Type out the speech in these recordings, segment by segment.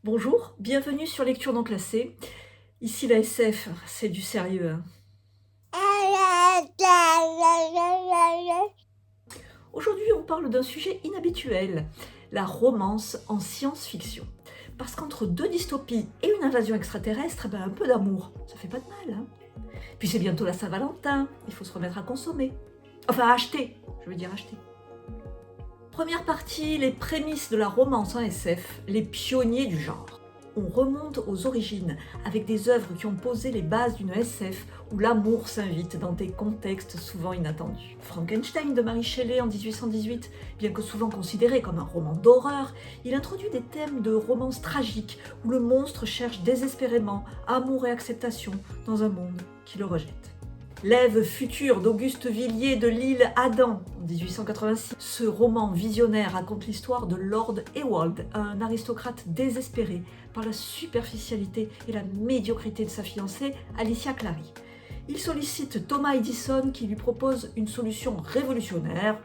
Bonjour, bienvenue sur Lecture non classée. Ici la SF, c'est du sérieux, hein. Aujourd'hui, on parle d'un sujet inhabituel, la romance en science-fiction. Parce qu'entre deux dystopies et une invasion extraterrestre, un peu d'amour, ça fait pas de mal, hein. Puis c'est bientôt la Saint-Valentin, il faut se remettre à consommer. Enfin, à acheter, je veux dire acheter. Première partie, les prémices de la romance en SF, les pionniers du genre. On remonte aux origines avec des œuvres qui ont posé les bases d'une SF où l'amour s'invite dans des contextes souvent inattendus. Frankenstein de Mary Shelley en 1818, bien que souvent considéré comme un roman d'horreur, il introduit des thèmes de romance tragique où le monstre cherche désespérément amour et acceptation dans un monde qui le rejette. L'Ève future d'Auguste Villiers de l'île Adam en 1886. Ce roman visionnaire raconte l'histoire de Lord Ewald, un aristocrate désespéré par la superficialité et la médiocrité de sa fiancée, Alicia Clary. Il sollicite Thomas Edison qui lui propose une solution révolutionnaire,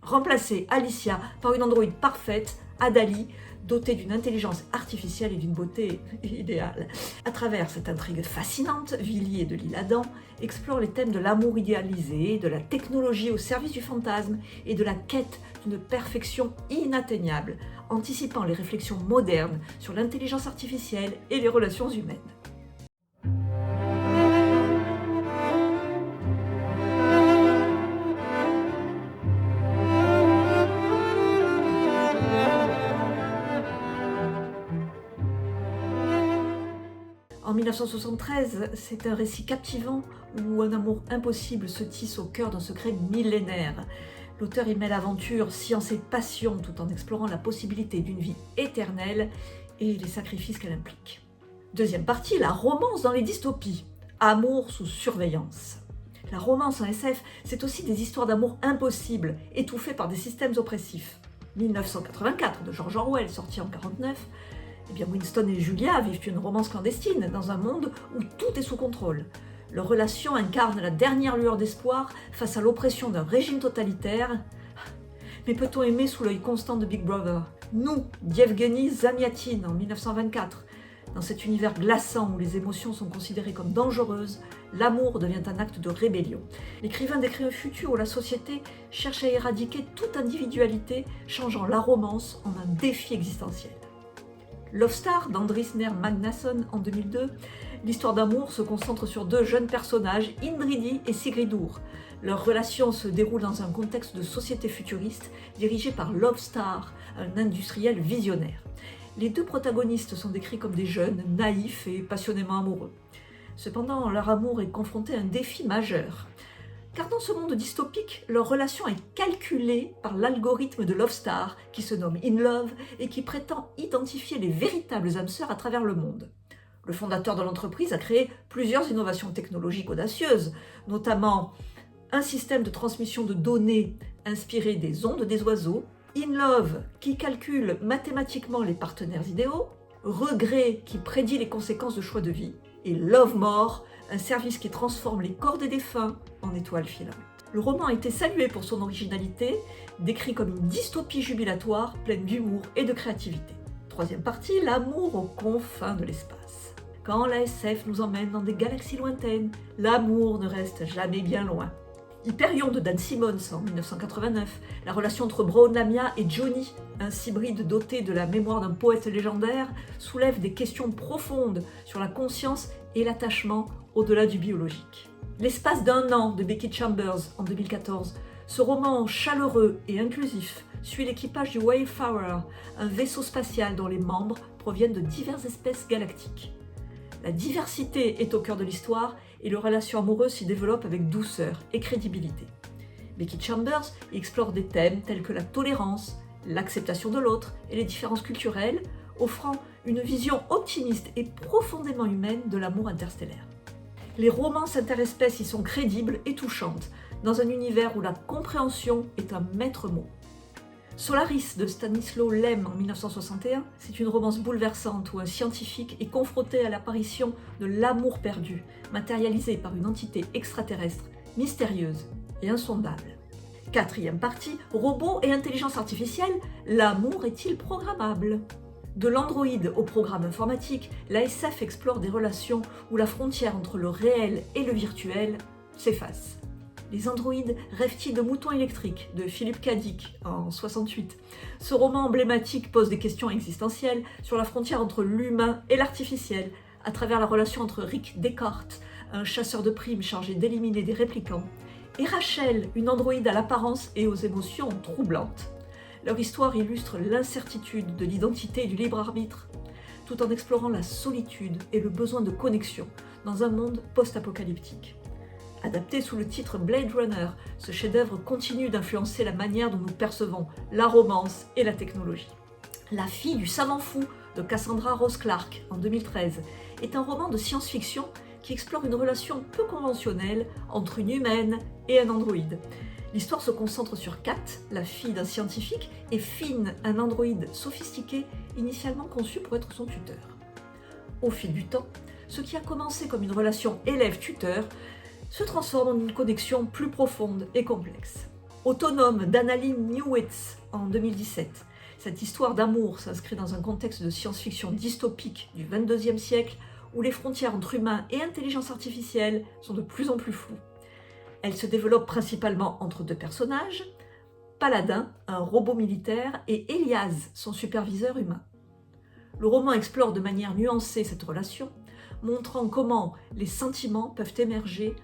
remplacer Alicia par une androïde parfaite, Adali, dotée d'une intelligence artificielle et d'une beauté idéale. À travers cette intrigue fascinante, Villiers de l'île Adam explore les thèmes de l'amour idéalisé, de la technologie au service du fantasme et de la quête d'une perfection inatteignable, anticipant les réflexions modernes sur l'intelligence artificielle et les relations humaines. En 1973, c'est un récit captivant où un amour impossible se tisse au cœur d'un secret millénaire. L'auteur y mêle aventure, science et passion tout en explorant la possibilité d'une vie éternelle et les sacrifices qu'elle implique. Deuxième partie, la romance dans les dystopies. Amour sous surveillance. La romance en SF, c'est aussi des histoires d'amour impossibles, étouffées par des systèmes oppressifs. 1984 de George Orwell, sorti en 1949, Winston et Julia vivent une romance clandestine dans un monde où tout est sous contrôle. Leur relation incarne la dernière lueur d'espoir face à l'oppression d'un régime totalitaire. Mais peut-on aimer sous l'œil constant de Big Brother? Nous, d'Yevgeny Zamyatin en 1924. Dans cet univers glaçant où les émotions sont considérées comme dangereuses, l'amour devient un acte de rébellion. L'écrivain décrit un futur où la société cherche à éradiquer toute individualité, changeant la romance en un défi existentiel. Love Star d'Andrisner Magnusson en 2002, l'histoire d'amour se concentre sur deux jeunes personnages, Indridi et Sigridur. Leur relation se déroule dans un contexte de société futuriste dirigé par Love Star, un industriel visionnaire. Les deux protagonistes sont décrits comme des jeunes, naïfs et passionnément amoureux. Cependant, leur amour est confronté à un défi majeur. Car dans ce monde dystopique, leur relation est calculée par l'algorithme de Love Star, qui se nomme In Love et qui prétend identifier les véritables âmes sœurs à travers le monde. Le fondateur de l'entreprise a créé plusieurs innovations technologiques audacieuses, notamment un système de transmission de données inspiré des ondes des oiseaux, In Love qui calcule mathématiquement les partenaires idéaux, Regret qui prédit les conséquences de choix de vie, et Love More, un service qui transforme les corps des défunts en étoiles filantes. Le roman a été salué pour son originalité, décrit comme une dystopie jubilatoire, pleine d'humour et de créativité. Troisième partie, l'amour aux confins de l'espace. Quand la SF nous emmène dans des galaxies lointaines, l'amour ne reste jamais bien loin. Hyperion de Dan Simmons en 1989, la relation entre Braun Lamia et Johnny, un hybride doté de la mémoire d'un poète légendaire, soulève des questions profondes sur la conscience et l'attachement au-delà du biologique. L'espace d'un an de Becky Chambers en 2014, ce roman chaleureux et inclusif suit l'équipage du Wayfarer, un vaisseau spatial dont les membres proviennent de diverses espèces galactiques. La diversité est au cœur de l'histoire et les relations amoureuses s'y développent avec douceur et crédibilité. Becky Chambers explore des thèmes tels que la tolérance, l'acceptation de l'autre et les différences culturelles, offrant une vision optimiste et profondément humaine de l'amour interstellaire. Les romances interespèces y sont crédibles et touchantes, dans un univers où la compréhension est un maître mot. Solaris de Stanisław Lem en 1961, c'est une romance bouleversante où un scientifique est confronté à l'apparition de l'amour perdu, matérialisé par une entité extraterrestre, mystérieuse et insondable. Quatrième partie, robots et intelligence artificielle, l'amour est-il programmable? De l'androïde au programme informatique, la SF explore des relations où la frontière entre le réel et le virtuel s'efface. Les androïdes rêvent-ils de moutons électriques de Philip K. Dick en 68. Ce roman emblématique pose des questions existentielles sur la frontière entre l'humain et l'artificiel, à travers la relation entre Rick Descartes, un chasseur de primes chargé d'éliminer des réplicants, et Rachel, une androïde à l'apparence et aux émotions troublantes. Leur histoire illustre l'incertitude de l'identité et du libre arbitre, tout en explorant la solitude et le besoin de connexion dans un monde post-apocalyptique. Adapté sous le titre Blade Runner, ce chef-d'œuvre continue d'influencer la manière dont nous percevons la romance et la technologie. La fille du savant fou de Cassandra Rose Clark en 2013 est un roman de science-fiction qui explore une relation peu conventionnelle entre une humaine et un androïde. L'histoire se concentre sur Kat, la fille d'un scientifique, et Finn, un androïde sophistiqué initialement conçu pour être son tuteur. Au fil du temps, ce qui a commencé comme une relation élève-tuteur se transforme en une connexion plus profonde et complexe. Autonome d'Annaline Newitz en 2017, cette histoire d'amour s'inscrit dans un contexte de science-fiction dystopique du XXIe siècle où les frontières entre humains et intelligence artificielle sont de plus en plus floues. Elle se développe principalement entre deux personnages, Paladin, un robot militaire, et Elias, son superviseur humain. Le roman explore de manière nuancée cette relation, montrant comment les sentiments peuvent émerger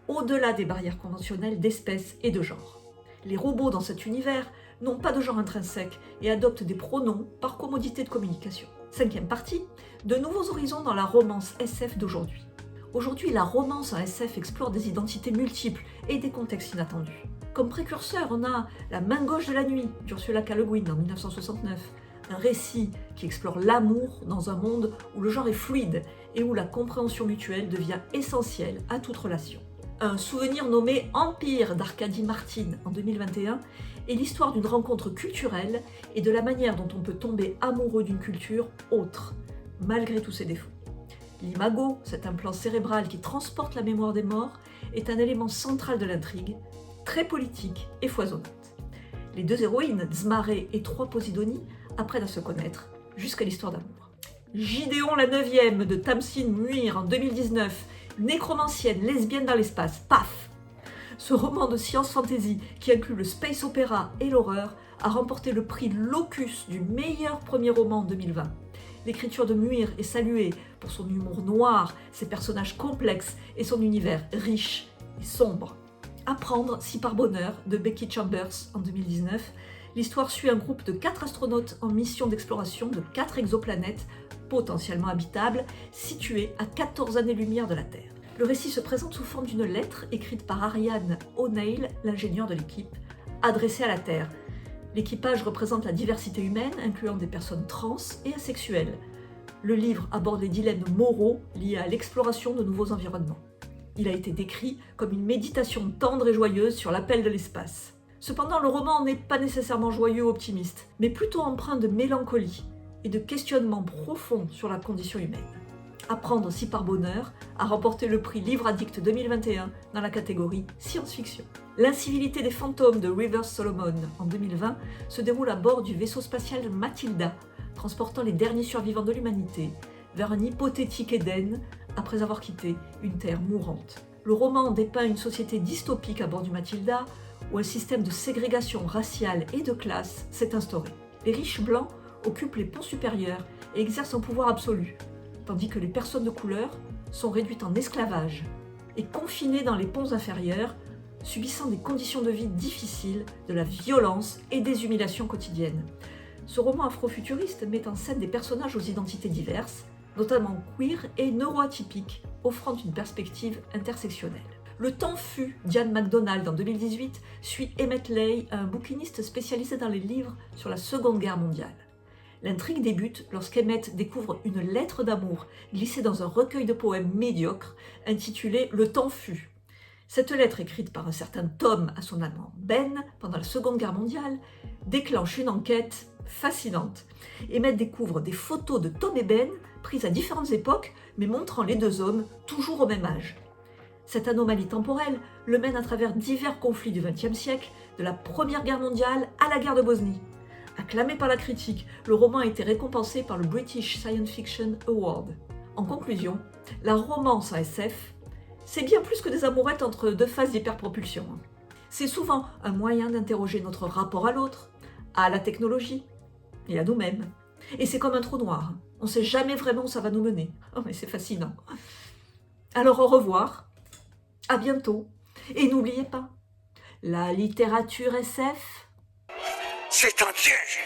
au-delà des barrières conventionnelles d'espèce et de genre. Les robots dans cet univers n'ont pas de genre intrinsèque et adoptent des pronoms par commodité de communication. 5e partie, de nouveaux horizons dans la romance SF d'aujourd'hui. Aujourd'hui, la romance en SF explore des identités multiples et des contextes inattendus. Comme précurseur, on a La main gauche de la nuit d'Ursula K. Le Guin en 1969, un récit qui explore l'amour dans un monde où le genre est fluide et où la compréhension mutuelle devient essentielle à toute relation. Un souvenir nommé Empire d'Arcadie Martin en 2021 est l'histoire d'une rencontre culturelle et de la manière dont on peut tomber amoureux d'une culture autre, malgré tous ses défauts. L'imago, cet implant cérébral qui transporte la mémoire des morts, est un élément central de l'intrigue, très politique et foisonnante. Les deux héroïnes, Dzmaré et Trois Posidonie, apprennent à se connaître jusqu'à l'histoire d'amour. Gideon la 9e de Tamsin Muir en 2019, nécromancienne, lesbienne dans l'espace, paf! Ce roman de science-fantasy qui inclut le space opéra et l'horreur a remporté le prix Locus du meilleur premier roman en 2020. L'écriture de Muir est saluée pour son humour noir, ses personnages complexes et son univers riche et sombre. Apprendre si par bonheur de Becky Chambers en 2019, l'histoire suit un groupe de 4 astronautes en mission d'exploration de 4 exoplanètes potentiellement habitables, situées à 14 années-lumière de la Terre. Le récit se présente sous forme d'une lettre écrite par Ariane O'Neill, l'ingénieur de l'équipe, adressée à la Terre. L'équipage représente la diversité humaine, incluant des personnes trans et asexuelles. Le livre aborde les dilemmes moraux liés à l'exploration de nouveaux environnements. Il a été décrit comme une méditation tendre et joyeuse sur l'appel de l'espace. Cependant, le roman n'est pas nécessairement joyeux ou optimiste, mais plutôt empreint de mélancolie et de questionnements profonds sur la condition humaine. Apprendre si par bonheur a remporté le prix Livre Addict 2021 dans la catégorie science-fiction. L'incivilité des fantômes de Rivers Solomon en 2020 se déroule à bord du vaisseau spatial Matilda, transportant les derniers survivants de l'humanité vers un hypothétique Éden après avoir quitté une Terre mourante. Le roman dépeint une société dystopique à bord du Matilda où un système de ségrégation raciale et de classe s'est instauré. Les riches blancs occupent les ponts supérieurs et exercent un pouvoir absolu, tandis que les personnes de couleur sont réduites en esclavage et confinées dans les ponts inférieurs, subissant des conditions de vie difficiles, de la violence et des humiliations quotidiennes. Ce roman afrofuturiste met en scène des personnages aux identités diverses, notamment queer et neuroatypiques, offrant une perspective intersectionnelle. Le temps fut, Diane MacDonald en 2018 suit Emmett Leigh, un bouquiniste spécialisé dans les livres sur la Seconde Guerre mondiale. L'intrigue débute lorsqu'Emmett découvre une lettre d'amour glissée dans un recueil de poèmes médiocre intitulé « Le temps fut ». Cette lettre, écrite par un certain Tom à son amant Ben pendant la Seconde Guerre mondiale, déclenche une enquête fascinante. Emmett découvre des photos de Tom et Ben prises à différentes époques, mais montrant les deux hommes toujours au même âge. Cette anomalie temporelle le mène à travers divers conflits du XXe siècle, de la Première Guerre mondiale à la guerre de Bosnie. Acclamé par la critique, le roman a été récompensé par le British Science Fiction Award. En conclusion, la romance en SF, c'est bien plus que des amourettes entre deux phases d'hyperpropulsion. C'est souvent un moyen d'interroger notre rapport à l'autre, à la technologie et à nous-mêmes. Et c'est comme un trou noir. On ne sait jamais vraiment où ça va nous mener. Oh, mais c'est fascinant. Alors au revoir, à bientôt. Et n'oubliez pas, la littérature SF, c'est un piège.